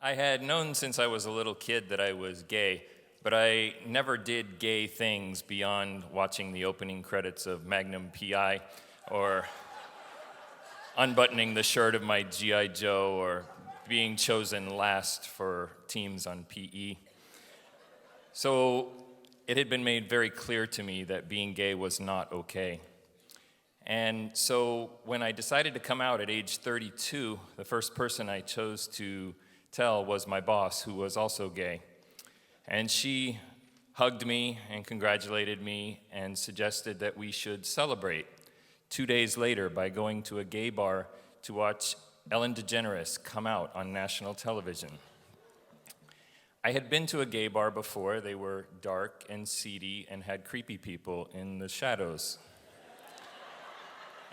I had known since I was a little kid that I was gay, but I never did gay things beyond watching the opening credits of Magnum P.I. or unbuttoning the shirt of my G.I. Joe or being chosen last for teams on PE. So it had been made very clear to me that being gay was not okay. And so when I decided to come out at age 32, the first person I chose to tell was my boss, who was also gay. And she hugged me and congratulated me and suggested that we should celebrate 2 days later by going to a gay bar to watch Ellen DeGeneres come out on national television. I had been to a gay bar before. They were dark and seedy and had creepy people in the shadows.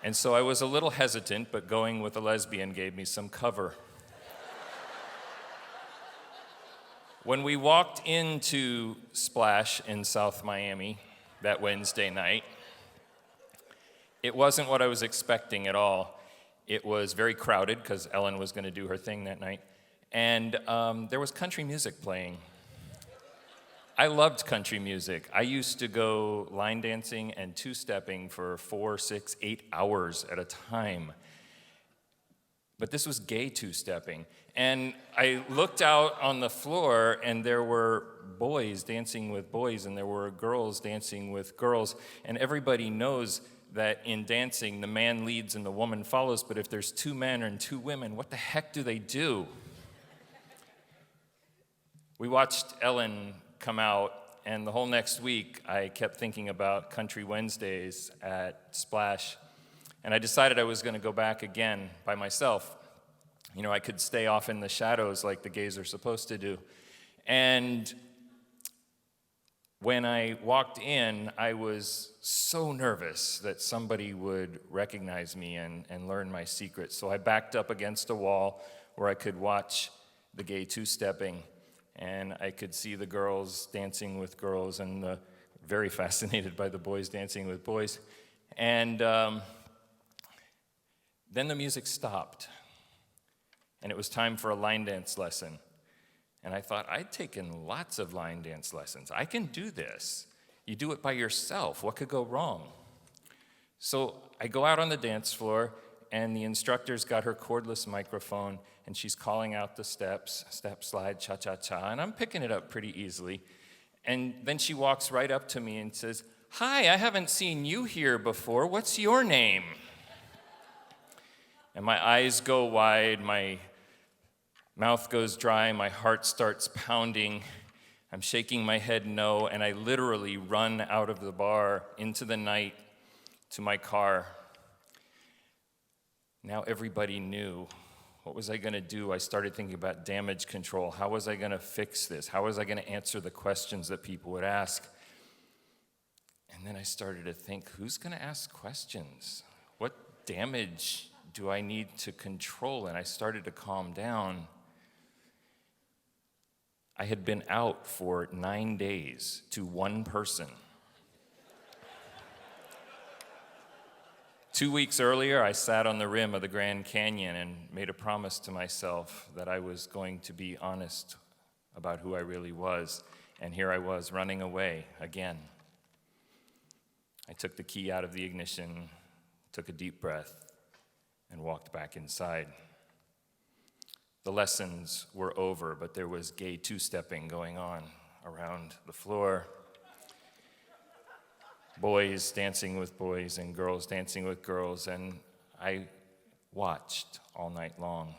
And so I was a little hesitant, but going with a lesbian gave me some cover. When we walked into Splash in South Miami that Wednesday night, it wasn't what I was expecting at all. It was very crowded because Ellen was going to do her thing that night. And there was country music playing. I loved country music. I used to go line dancing and two-stepping for 4, 6, 8 hours at a time. But this was gay two-stepping. And I looked out on the floor, and there were boys dancing with boys, and there were girls dancing with girls. And everybody knows that in dancing, the man leads and the woman follows. But if there's 2 men and 2 women, what the heck do they do? We watched Ellen come out, and the whole next week, I kept thinking about Country Wednesdays at Splash. And I decided I was going to go back again by myself. You know, I could stay off in the shadows like the gays are supposed to do. And when I walked in, I was so nervous that somebody would recognize me and learn my secret. So I backed up against a wall where I could watch the gay two-stepping, and I could see the girls dancing with girls and very fascinated by the boys dancing with boys. And then the music stopped, and it was time for a line dance lesson. And I thought, I'd taken lots of line dance lessons. I can do this. You do it by yourself. What could go wrong? So I go out on the dance floor, and the instructor's got her cordless microphone, and she's calling out the steps, step, slide, cha-cha-cha, and I'm picking it up pretty easily. And then she walks right up to me and says, "Hi, I haven't seen you here before. What's your name?" And my eyes go wide, my mouth goes dry, my heart starts pounding. I'm shaking my head no, and I literally run out of the bar into the night to my car. Now everybody knew. What was I going to do? I started thinking about damage control. How was I going to fix this? How was I going to answer the questions that people would ask? And then I started to think, who's going to ask questions? What damage do I need to control? And I started to calm down. I had been out for 9 days to one person. 2 weeks earlier, I sat on the rim of the Grand Canyon and made a promise to myself that I was going to be honest about who I really was. And here I was running away again. I took the key out of the ignition, took a deep breath, and walked back inside. The lessons were over, but there was gay two-stepping going on around the floor. Boys dancing with boys and girls dancing with girls, and I watched all night long.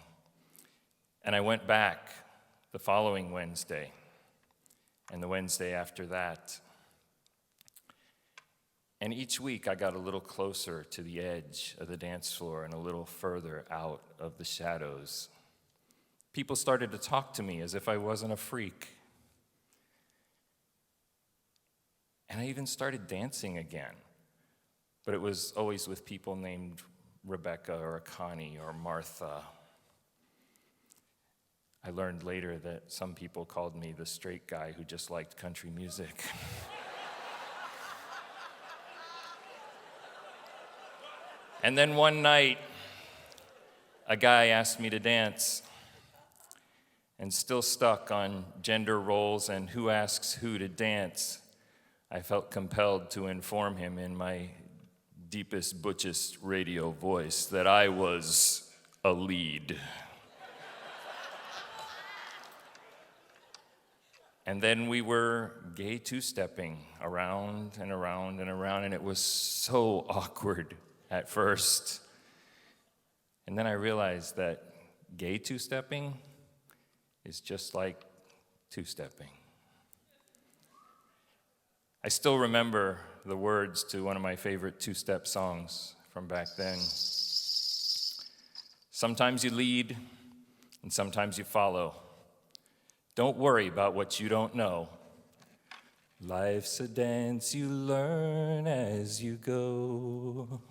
And I went back the following Wednesday, and the Wednesday after that. And each week I got a little closer to the edge of the dance floor and a little further out of the shadows. People started to talk to me as if I wasn't a freak. And I even started dancing again. But it was always with people named Rebecca or Connie or Martha. I learned later that some people called me the straight guy who just liked country music. And then one night, a guy asked me to dance. and still stuck on gender roles and who asks who to dance, I felt compelled to inform him in my deepest, butchest radio voice that I was a lead. And then we were gay two-stepping around and around and around, and it was so awkward at first. And then I realized that gay two-stepping is just like two-stepping. I still remember the words to one of my favorite two-step songs from back then. Sometimes you lead, and sometimes you follow. Don't worry about what you don't know. Life's a dance you learn as you go.